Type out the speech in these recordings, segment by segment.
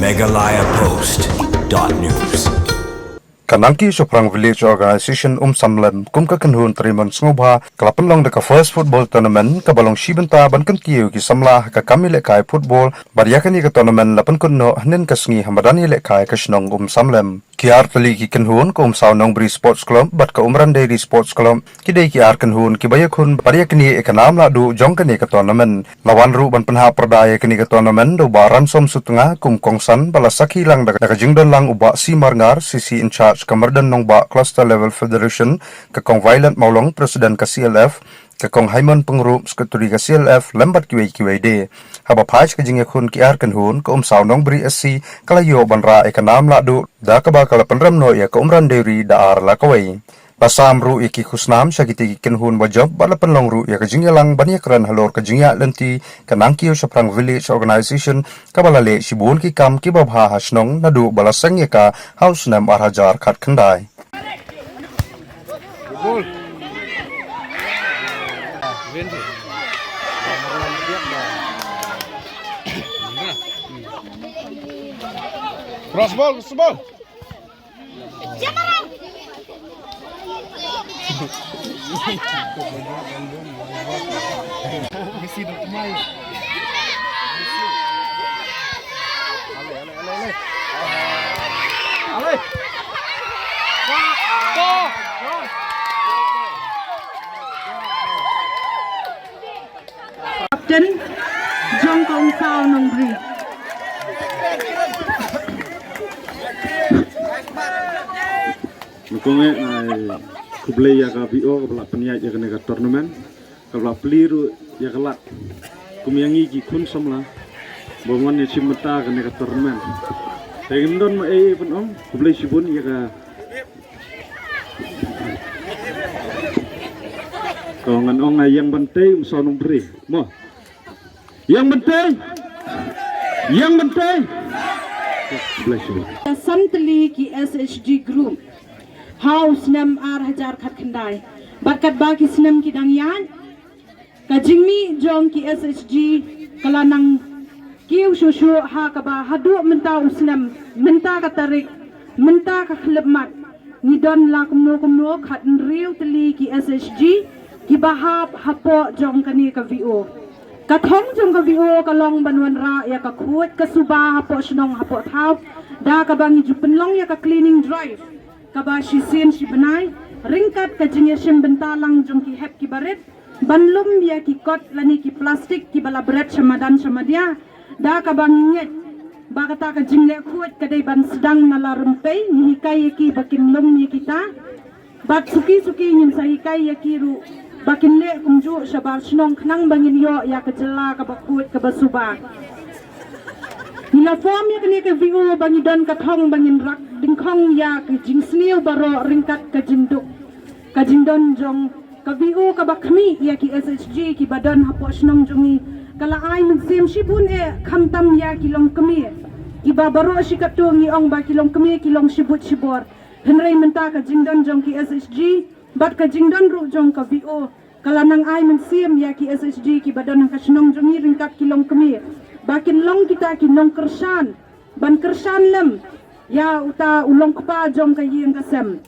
megalayapost.news. Kanangki Soprang Village Organization Samlem kum ka kanhun trimon sngobha kalapan long deka first football tournament kabalong shibenta ban kan kiu ki samla ka kamile kai football bariakani ka tournament lapan kunno hanin kasngi hamadani le kai kasnong Samlem kiar tali ki kanhun sawnong bri sports club bat ka umran dairy sports club kidai kiar kanhun ki bayakun bariakani ekanam la du jongkani ka tournament lawan ru ban panha pradaya kani ka tournament do baran som sutunga kongsan balasaki lang deka jingdon lang uba si marngar sisi in charge Kamardan nong ba cluster level federation kakong violent maulong presiden ka CLF kakong Haimon pengrup sekretari ka CLF lembat QAQAD haba phaj ka jinge khun ki ar kan hun ka sawnong bri SC kalayo banra ekanam la du da ka ba kala panram no ya ka umran dairy da ar la kawai pasam ru iki khusnam syagiti ken hun wajab bala panlong ru ya ka jinge lang baniakran halor ka jinge lenti kanangkiyo Soprang Village Organization kabalale sibun ki kam ki babha hasnong nadu balasang ya ka house nam arhajar khat khandai Crossball. Captain Jong Kong Sao Nong Bri. Mungkin kublai ya ka BO kabla peniat ya kena tournament kabla peliru ya kelak kumyangi ki kun samla bomon ya cimeta kena tournament tengdon ma pun om kublai sibun ya ka kongan ong yang penting sonong beri mo yang penting kublai sibun Santli ki SHG group House nam arhajar khat khandai barkat baki snam ki dangyan ka jingmi jong ki SHG kalanang kiu shushu ha ka ba hadu menta usnam menta ka tarik menta ka khlebmat ni don la kumno khat riu tli ki SHG ki bahap hapo jong kani ka VO ka thong jong ka VO ka long banwan ra ya ka khut ka suba hapo shnong hapo thau da ka bangi jupenlong ya ka cleaning drive kabashi sin si benai ringkat ka jingesim bentalang jong ki hep ki baret banlum ya ki kot lani ki plastik ki bala bret samadan samadia da ka banginget bagata ka jingle khuat ka dai ban sedang nala rempei ni hikai ki bakin lum ni kita bat suki nyim sa hikai ya ki ru bakin le kumju sabar snong khnang bangin yo ya ka jela ka bakut ka basuba Nila form ya kini ke VO bangi don kathong bangin rak dingkhong ya ke jing sniu baro ringkat ka jingdon jong ka VO ka bakhmi ya ki SHG ki badan hapo snong jongi kala ai min sim shibun khamtam ya ki long kami ki baro shikatu ngi ong ba ki long kami ki long shibut shibor henrei menta ka jingdon jong ki SHG bat ka jingdon ru jong ka VO kala nang ai min sim ya ki SHG ki badan ka snong jongi ringkat ki long kami bakin long kita kinong kersan ban kersan lem ya uta ulong kpa jom ka yin kasem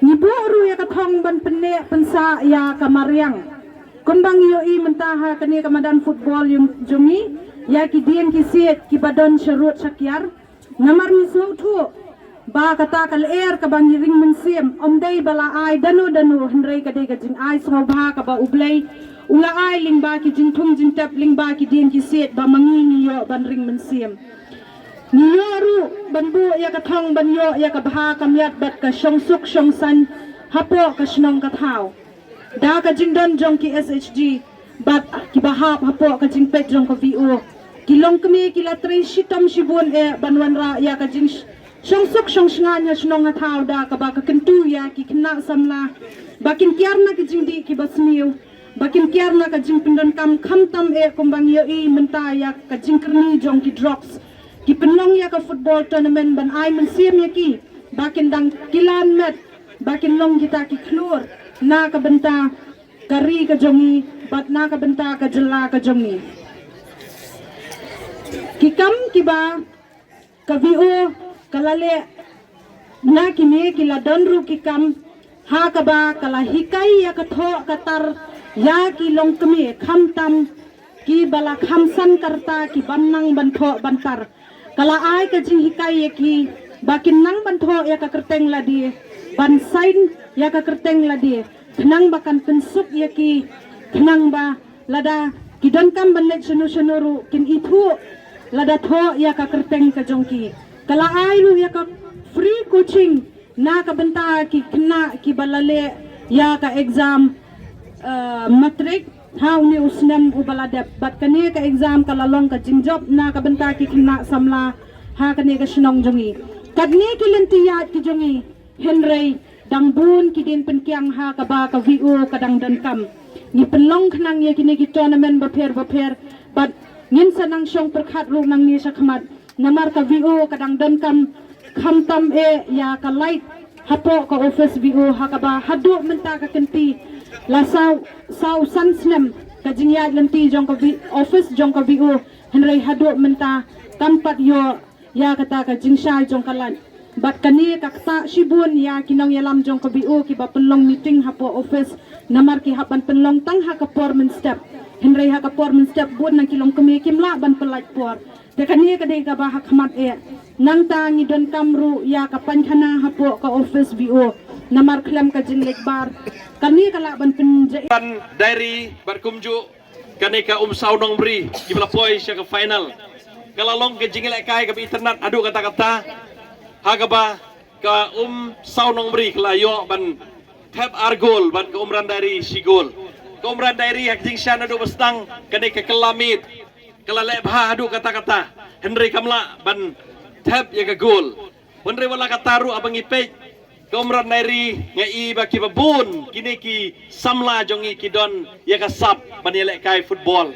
ni boru ya kathong ban penne pensa ya kamariang kumbang yo I mentaha kani kamadan football yung jongi ya ki dien ki siet ki badon sharut sakyar ngamar mi thu ba kata kal air ka bang ring mensiem omdai bala ai danu henrei ka dei ka jing ai sobha ka ba ublei ula ai lingba ki jingthum jingtap lingba ki dien ki set ba mangi yo ban ring mensiem niyo ru ban bu ya ka thong ban yo ya ka bha kamyat bat ka shongsuk shongsan hapo ka shnong ka thau da ka jingdon jong ki SHG bat ki bahap hapo ka jingpet jong ka VO kilong kami kila tre shitam shibun banwan ra ya ka jing shongsuk shongsngan ya shnong ka thau da ka ba ka kentu ya ki khna samla bakin kiarna ki jingdi ki basmiu bakin kiarna ka jing pindon kam khamtam kumbang yo I menta ya ka jingkerni jong ki drops ki penong ya ka football tournament ban ai men sim ya ki bakin dang kilan met bakin long kita ki klur na ka benta kari ka jongi bat na ka benta ka jela ka jongi ki kam ki ba KVO kalale na kini kila donru kikam ha kaba kala hikai ya katho katar ya kilong kami khamtam ki bala khamsan karta ki bannang bantho bantar kala ai ka jing hikai ya ki bakin nang bantho ya ka kerteng ladi ban sain ya ka kerteng ladi kenang bakan pensuk ya ki kenang ba lada ki don kam banlek sunu kin itu lada tho ya ka kerteng ka jongki kala ai lu ya ka free coaching na kabenta ki kena ki balale ya ka exam matric how ni usnam ubalade bat kani ka exam kalalong ka jingjob na kabenta ki kena samla ha kani ka shnong jongi kadni ki lentiya ki jongi henry dangbun ki din penkiang ha ka ba ka VO kadang dan kam ni penlong khnang ye kini ki tournament baper bat ngin sanang syong perkhat ru nang ni sakhamat namar ka VO kadang dan kam khamtam ya ka light hapo ka office VO hakaba hadu menta ka kenti la sau sansnem ka jingya lenti jong ka office jong ka VO henry hadu menta kampat yo ya kata ka jingsha jong kalan bat kani kakta shibun ya kinong yalam jong ka VO ki ba penlong meeting hapo office namar ki hapan penlong tang ha ka performance step henry ha ka performance step bun nang kilong kemi kimla ban pelaj por dekani ka de ka ba hakmat nang tangi don kamru ya kapan khana hapo ka office VO namar klam ka jinglek bar kani kala ban penje ban diary berkumju kani ka saunong bri di pelapoi siya ka final kalalong ke jinglek kai ka internet adu kata-kata hagaba ka saunong bri kelayo ban tab argol ban ka umran diary sigol ka umran diary hak jing siya adu bastang kani ka kelamit kalalek bah adu kata-kata Henry kamla ban tab ya ka gol Henry wala kataru abang ipek komran nairi ngai baki babun kini ki samla jongi ki don ya ka sap banilek kai football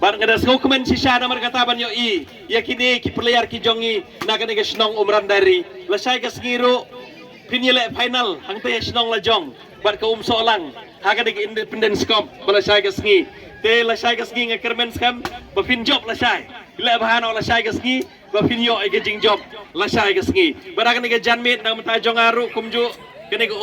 ban kada sko komen si sha namar kata ban yo i ya kini ki player ki jongi na kani ka snong umran nairi la sai ka sgiru pinile final hang te snong la jong ban ka solang ha kani ki independence cup bala sai ka sgi te la sai ka sgi ngakermen skam ba pin job la sai le bahano la sai ka sgi ba pinyo ay gajing job la sai ka sgi bara kani ka janmit nang mata jong aru kumju kani ka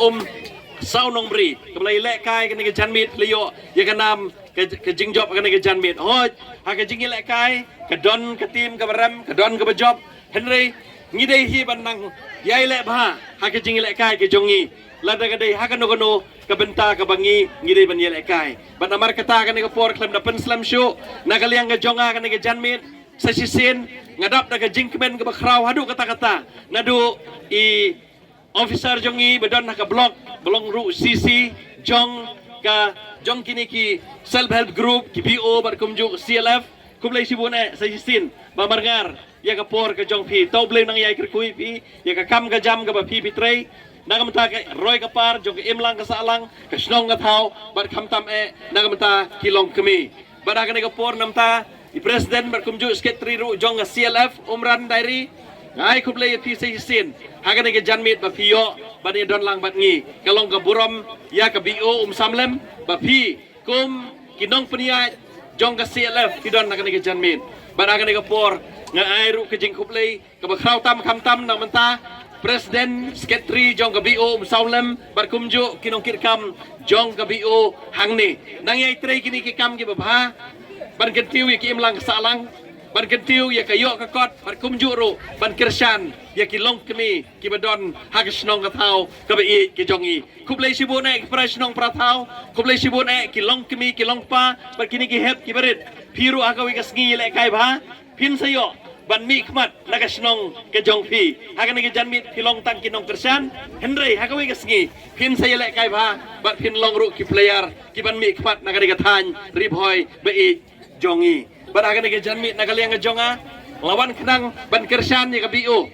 saunong bri kablai le kai kani ka janmit liyo ya kanam ka jing job kani ka janmit hoj ha ka jing le kai ka don ka tim ka baram ka don ka job Henry ngidei hi banang yai le bah ha ka jing le kai ka jongi lada ka dei ha ka no ka benta ka bangi ngidei ban ye le kai ban amar kata kani ka por klem da pen slam show nakaliang ka jonga kani ka janmit sa sisin ngadap daga jingkmen ke bakraw hadu kata-kata nadu i officer jongi bedon ka blok belong ru CC jong kini ki self help group ki BO berkumju CLF kublai sibune sa sisin bamarngar ya ka por ka jong pi tau blai nang yai kerkui pi ya ka kam ka jam ka ba pi pitrei nagamta ka roy ka par jong imlang ka salang ka snong ka thau bar khamtam nagamta kilong kemi badaga ka por namta i presiden berkumju sekretari ru jong CLF umran diary ngai kublai pi sa sin hagane ke janmit ba piyo bani don lang bat ngi kalong ka burom ya ka BO samlem ba pi kum kinong penia jong ka CLF kidon hagane ke janmit baragane ka por ngai ru ke jing kublai ka ba kraw tam kham tam na menta presiden sekretari jong ka BO samlem berkumju kinong kirkam jong ka BO hangni nangyay tre kini kikam ki ba ban kentiu ya ki imlang salang ban kentiu ya kayo ka kot ban kumjuro ban kirshan ya ki long kemi ki badon hagisnong ka thau ka bi ki jongi kublai sibun ek prasnong prathau kublai sibun ek ki long kemi ki long pa ban kini ki hep ki berit piru akawi ka sngi le kai ba pin sayo ban mi khmat nagasnong ka jong pi hagan ki janmit pilong tang ki nong kirshan Henry hakawi ka sngi pin sayo le kai ba ban pin long ru ki player ki ban mi khmat nagari ka than ribhoy be jongi baraga ke janmit nakaliang jonga lawan kenang ban kirshan ya ka BO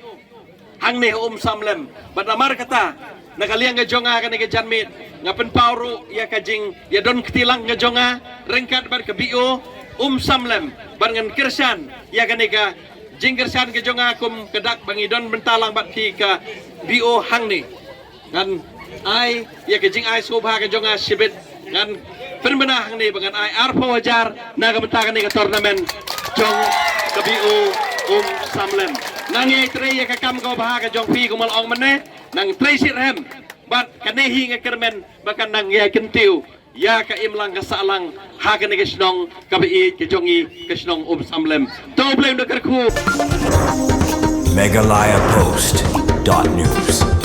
hang ne samlem ban amar kata nakaliang jonga kan ke janmit ngapen pauru ya kajing ya don ketilang jonga rengkat ban ke BO samlem ban ngan kirshan ya kan ka jing kirshan ke jonga kum kedak bangi don bentalang bat ki ka BO hang ne ngan ai ya kajing ai sobha ke jonga sibit ngan permenang ni dengan ai arpa wajar naga bentakan ni ke turnamen jong ke BO samlem nang ye tre ye ka kam ko baha ka jong pi ko mal ong mane nang tre sit hem bat kanehi nga kermen bakan nang ye kentiu ya ka imlang ka salang ha ka negesnong ka bi ke jongi kesnong samlem to blem de kerku Meghalaya Post.news.